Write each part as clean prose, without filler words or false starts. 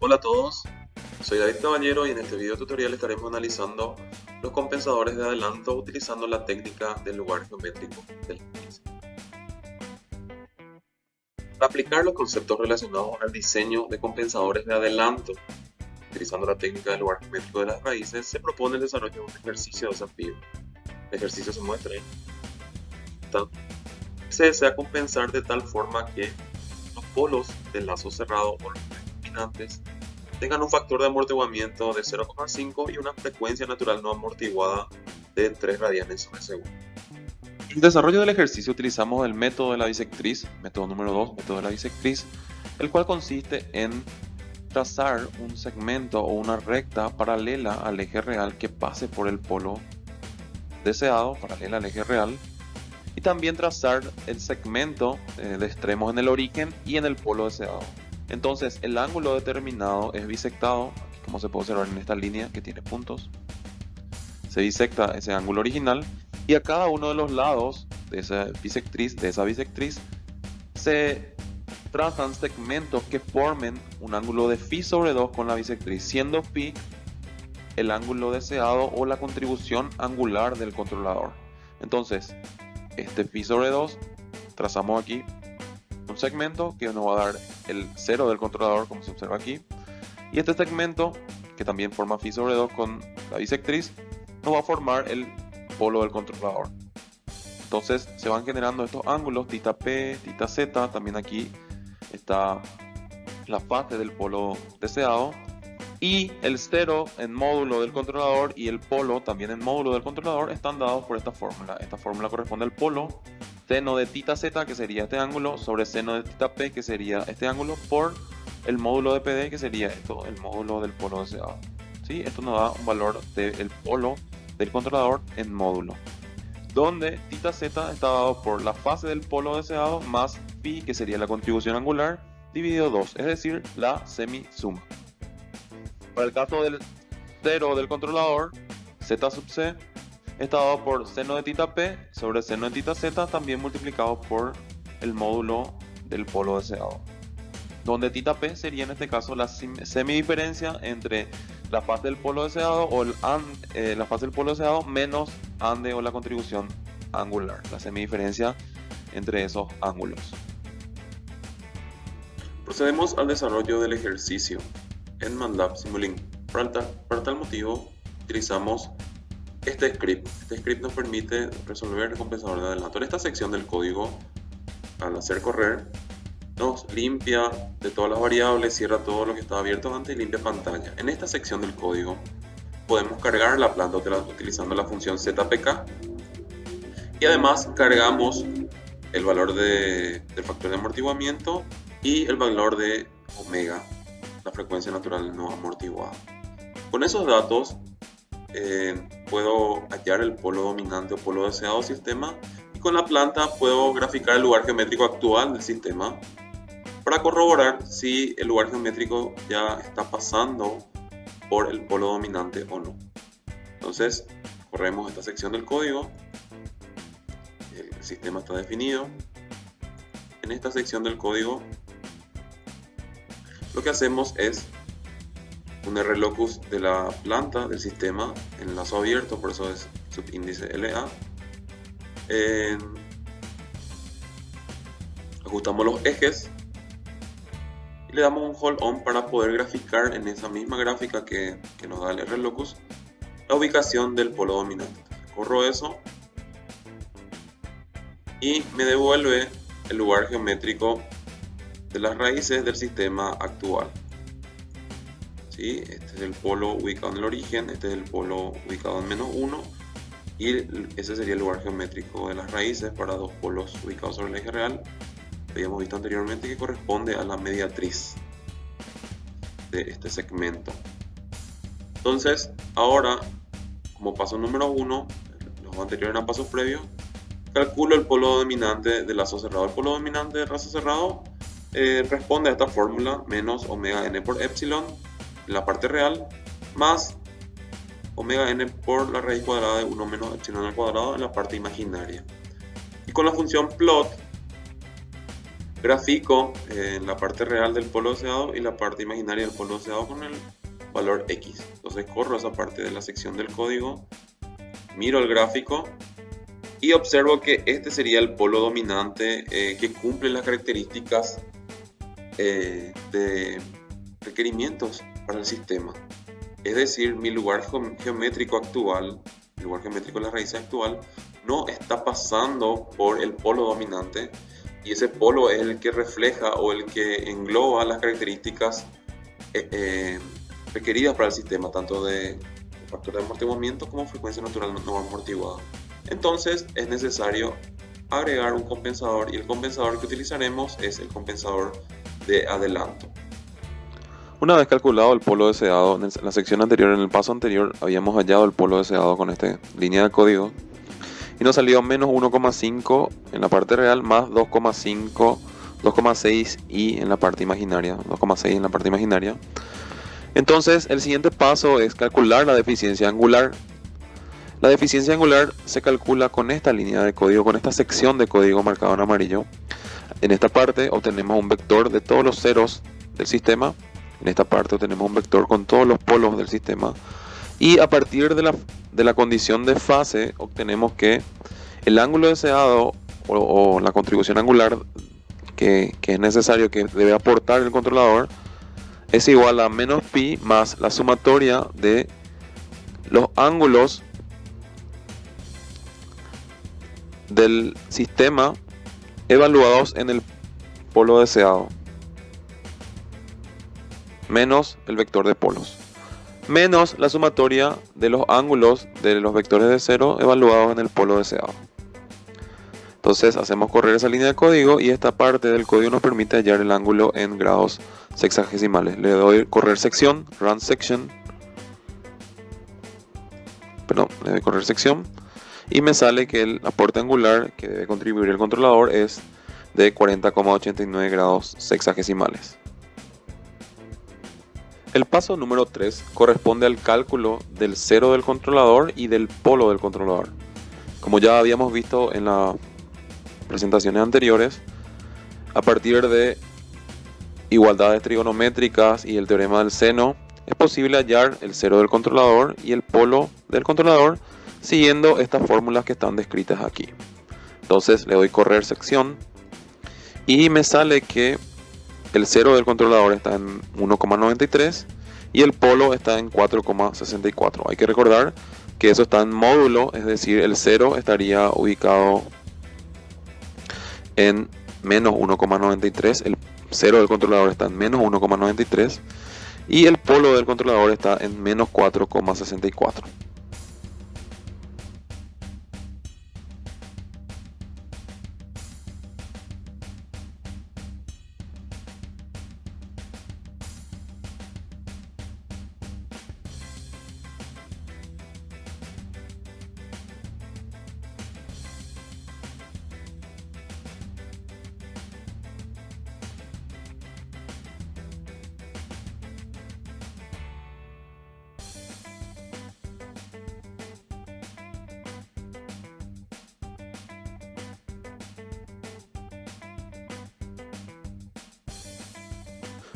Hola a todos, soy David Caballero y en este video tutorial estaremos analizando los compensadores de adelanto utilizando la técnica del lugar geométrico del índice. Para aplicar los conceptos relacionados al diseño de compensadores de adelanto utilizando la técnica del lugar geométrico de las raíces, se propone el desarrollo de un ejercicio de desafío. El ejercicio se muestra ahí. Se desea compensar de tal forma que los polos del lazo cerrado o los determinantes tengan un factor de amortiguamiento de 0,5 y una frecuencia natural no amortiguada de 3 radianes sobre segundo. En el desarrollo del ejercicio utilizamos el método de la bisectriz, método número 2, método de la bisectriz, el cual consiste en trazar un segmento o una recta paralela al eje real que pase por el polo deseado, paralela al eje real, y también trazar el segmento de extremos en el origen y en el polo deseado. Entonces el ángulo determinado es bisectado, como se puede observar en esta línea que tiene puntos. Se bisecta ese ángulo original y a cada uno de los lados de esa bisectriz, se trazan segmentos que formen un ángulo de phi sobre 2 con la bisectriz, siendo phi el ángulo deseado o la contribución angular del controlador. Entonces, este phi sobre 2, trazamos aquí un segmento que nos va a dar el 0 del controlador, como se observa aquí, y este segmento, que también forma phi sobre 2 con la bisectriz, nos va a formar el polo del controlador. Entonces se van generando estos ángulos, θ P, θ Z, también aquí está la fase del polo deseado, y el 0 en módulo del controlador y el polo también en módulo del controlador están dados por esta fórmula. Esta fórmula corresponde al polo seno de θ Z, que sería este ángulo, sobre seno de θ P, que sería este ángulo, por el módulo de PD, que sería esto, el módulo del polo deseado. ¿Sí? Esto nos da un valor del polo del controlador en módulo, donde θ Z está dado por la fase del polo deseado más phi, que sería la contribución angular, dividido 2, es decir, la semisuma. Para el caso del 0 del controlador, Z sub C está dado por seno de θ P sobre seno de θ Z, también multiplicado por el módulo del polo deseado, donde θ P sería en este caso la semidiferencia entre la fase del polo deseado o la fase del polo deseado menos ande o la contribución angular, la semidiferencia entre esos ángulos. Procedemos al desarrollo del ejercicio en MATLAB Simulink. Para tal motivo utilizamos este script. Este script nos permite resolver el compensador de adelanto. En esta sección del código, al hacer correr, nos limpia de todas las variables, cierra todo lo que estaba abierto antes y limpia pantalla. En esta sección del código podemos cargar la planta utilizando la función zpk, y además cargamos el valor del factor de amortiguamiento y el valor de omega, la frecuencia natural no amortiguada. Con esos datos puedo hallar el polo dominante o polo deseado del sistema, y con la planta puedo graficar el lugar geométrico actual del sistema para corroborar si el lugar geométrico ya está pasando por el polo dominante o no. Entonces corremos esta sección del código, el sistema está definido. En esta sección del código lo que hacemos es un RLocus de la planta del sistema en lazo abierto, por eso es subíndice LA. Ajustamos los ejes y le damos un hold on para poder graficar en esa misma gráfica que nos da el RLocus la ubicación del polo dominante. Corro eso y me devuelve el lugar geométrico de las raíces del sistema actual. ¿Sí? Este es el polo ubicado en el origen, este es el polo ubicado en -1, y ese sería el lugar geométrico de las raíces para dos polos ubicados sobre el eje real. Habíamos visto anteriormente que corresponde a la mediatriz de este segmento. Entonces, ahora, como paso número 1, los anteriores eran pasos previos, calculo el polo dominante del lazo cerrado. El polo dominante del lazo cerrado responde a esta fórmula, menos omega n por epsilon en la parte real, más omega n por la raíz cuadrada de 1 menos epsilon al cuadrado en la parte imaginaria. Y con la función plot Grafico la parte real del polo deseado y la parte imaginaria del polo deseado con el valor X. Entonces corro esa parte de la sección del código, miro el gráfico y observo que este sería el polo dominante que cumple las características de requerimientos para el sistema. Es decir, mi lugar geométrico actual, el lugar geométrico de la raíz actual, no está pasando por el polo dominante, y ese polo es el que refleja o el que engloba las características requeridas para el sistema, tanto de factor de amortiguamiento como frecuencia natural no amortiguada. Entonces es necesario agregar un compensador, y el compensador que utilizaremos es el compensador de adelanto. Una vez calculado el polo deseado, en la sección anterior, en el paso anterior, habíamos hallado el polo deseado con esta línea de código y nos salió menos 1,5 en la parte real más 2,5, 2,6 y en la parte imaginaria, 2,6 en la parte imaginaria. Entonces el siguiente paso es calcular la deficiencia angular. La deficiencia angular se calcula con esta línea de código, con esta sección de código marcado en amarillo. En esta parte obtenemos un vector de todos los ceros del sistema. En esta parte obtenemos un vector con todos los polos del sistema. Y a partir de la condición de fase obtenemos que el ángulo deseado o la contribución angular que es necesario, que debe aportar el controlador, es igual a menos pi más la sumatoria de los ángulos del sistema evaluados en el polo deseado, menos el vector de polos, menos la sumatoria de los ángulos de los vectores de cero evaluados en el polo deseado. Entonces hacemos correr esa línea de código y esta parte del código nos permite hallar el ángulo en grados sexagesimales. Le doy correr sección, run section, le doy correr sección y me sale que el aporte angular que debe contribuir el controlador es de 40,89 grados sexagesimales. El paso número 3 corresponde al cálculo del cero del controlador y del polo del controlador. Como ya habíamos visto en las presentaciones anteriores, a partir de igualdades trigonométricas y el teorema del seno, es posible hallar el cero del controlador y el polo del controlador siguiendo estas fórmulas que están descritas aquí. Entonces le doy correr sección y me sale que el cero del controlador está en 1,93 y el polo está en 4,64. Hay que recordar que eso está en módulo, es decir, el cero estaría ubicado en menos 1,93, el cero del controlador está en menos 1,93 y el polo del controlador está en menos 4,64.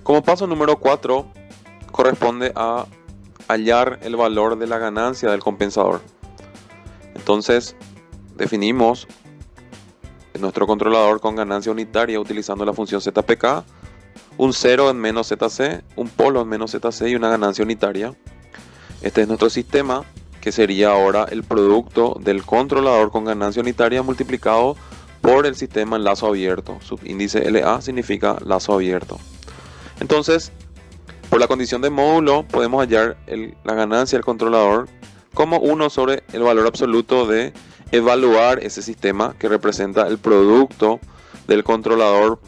Como paso número 4 corresponde a hallar el valor de la ganancia del compensador. Entonces definimos nuestro controlador con ganancia unitaria utilizando la función ZPK, un 0 en menos ZC, un polo en menos ZC y una ganancia unitaria. Este es nuestro sistema, que sería ahora el producto del controlador con ganancia unitaria multiplicado por el sistema en lazo abierto. Subíndice LA significa lazo abierto. Entonces, por la condición de módulo, podemos hallar la ganancia del controlador como 1 sobre el valor absoluto de evaluar ese sistema, que representa el producto del controlador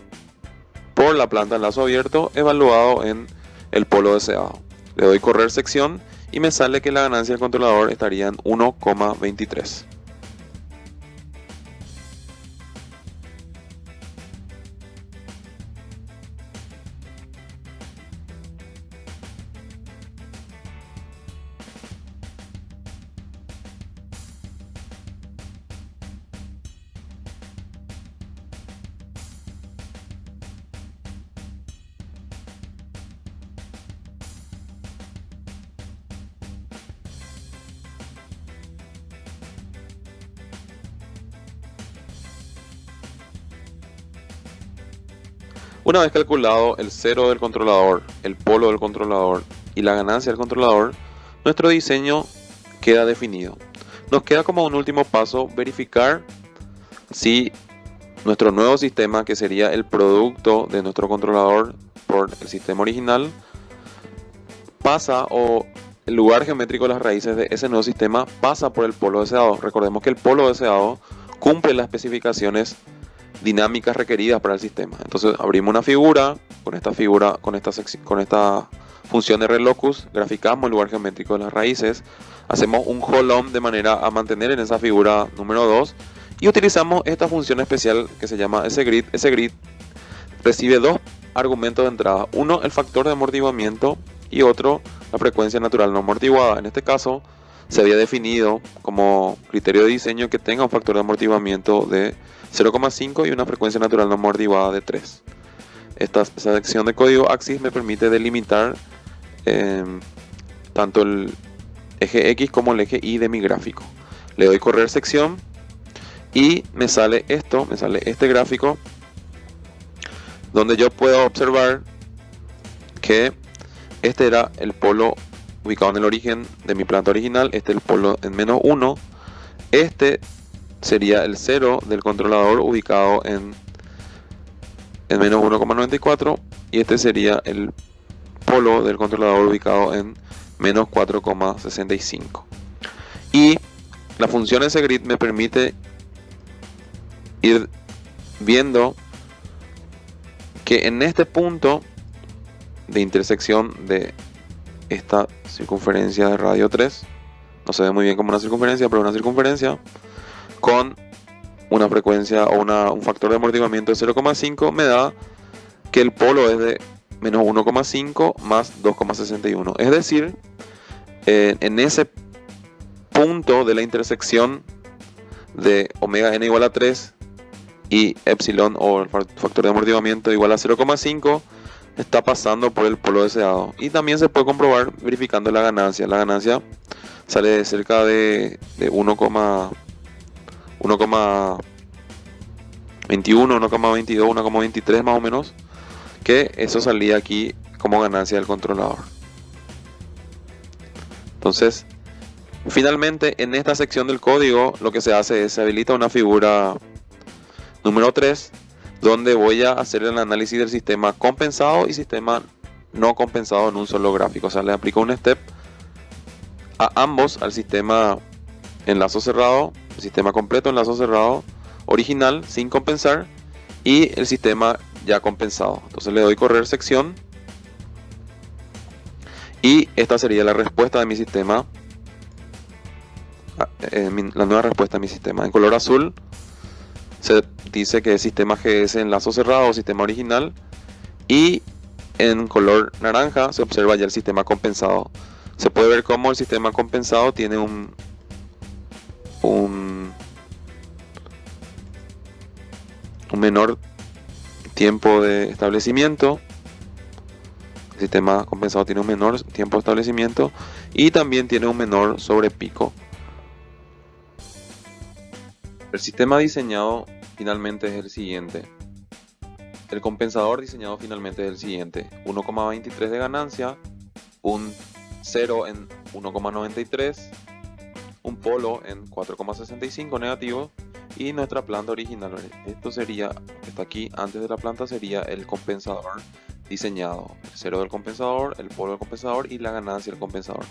por la planta en lazo abierto evaluado en el polo deseado. Le doy correr sección y me sale que la ganancia del controlador estaría en 1,23. Una vez calculado el cero del controlador, el polo del controlador y la ganancia del controlador, nuestro diseño queda definido. Nos queda como un último paso verificar si nuestro nuevo sistema, que sería el producto de nuestro controlador por el sistema original, pasa, o el lugar geométrico de las raíces de ese nuevo sistema pasa por el polo deseado. Recordemos que el polo deseado cumple las especificaciones dinámicas requeridas para el sistema. Entonces abrimos una figura, con esta función de relocus, graficamos el lugar geométrico de las raíces, hacemos un holom de manera a mantener en esa figura número 2 y utilizamos esta función especial que se llama sgrid. Sgrid recibe dos argumentos de entrada, uno el factor de amortiguamiento y otro la frecuencia natural no amortiguada. En este caso se había definido como criterio de diseño que tenga un factor de amortiguamiento de 0,5 y una frecuencia natural no amortiguada de 3. Esta sección de código AXIS me permite delimitar tanto el eje X como el eje Y de mi gráfico. Le doy correr sección y me sale este gráfico donde yo puedo observar que este era el polo ubicado en el origen de mi planta original, este es el polo en menos 1, este sería el 0 del controlador ubicado en menos 1,94 y este sería el polo del controlador ubicado en menos 4,65. Y la función sgrid me permite ir viendo que en este punto de intersección de esta circunferencia de radio 3, no se ve muy bien como una circunferencia, pero una circunferencia con una frecuencia o un factor de amortiguamiento de 0,5 me da que el polo es de menos 1,5 más 2,61. Es decir, en ese punto de la intersección de omega n igual a 3 y epsilon o el factor de amortiguamiento igual a 0,5 está pasando por el polo deseado. Y también se puede comprobar verificando la ganancia. La ganancia sale de cerca de 1,21, 1,22, 1,23 más o menos, que eso salía aquí como ganancia del controlador. Entonces, finalmente en esta sección del código lo que se hace es se habilita una figura número 3 donde voy a hacer el análisis del sistema compensado y sistema no compensado en un solo gráfico. O sea, le aplico un step a ambos, al sistema en lazo cerrado, el sistema completo en lazo cerrado original sin compensar y el sistema ya compensado. Entonces le doy correr sección y esta sería la respuesta de mi sistema, la nueva respuesta de mi sistema. En color azul se dice que es sistema GS en lazo cerrado o sistema original, y en color naranja se observa ya el sistema compensado. Se puede ver cómo el sistema compensado tiene un menor tiempo de establecimiento. El sistema compensado tiene un menor tiempo de establecimiento y también tiene un menor sobrepico. El sistema diseñado finalmente es el siguiente. El compensador diseñado finalmente es el siguiente: 1,23 de ganancia, un 0 en 1,93, un polo en 4,65 negativo y nuestra planta original. Esto sería, está aquí antes de la planta, sería el compensador diseñado. El 0 del compensador, el polo del compensador y la ganancia del compensador.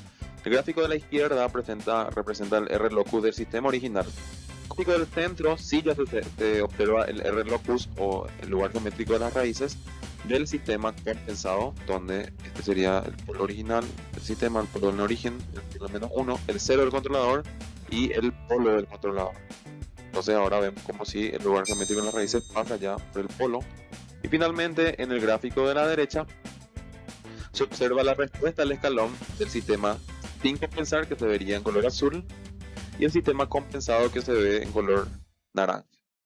El gráfico de la izquierda representa el R-locus del sistema original. El gráfico del centro sí ya se observa el R-locus o el lugar geométrico de las raíces del sistema compensado, donde este sería el polo original del sistema, el polo en origen, el polo menos 1, el 0 del controlador y el polo del controlador. Entonces ahora vemos como si el lugar geométrico de las raíces pasa ya por el polo. Y finalmente en el gráfico de la derecha se observa la respuesta al escalón del sistema sin compensar, que se vería en color azul, y el sistema compensado, que se ve en color naranja.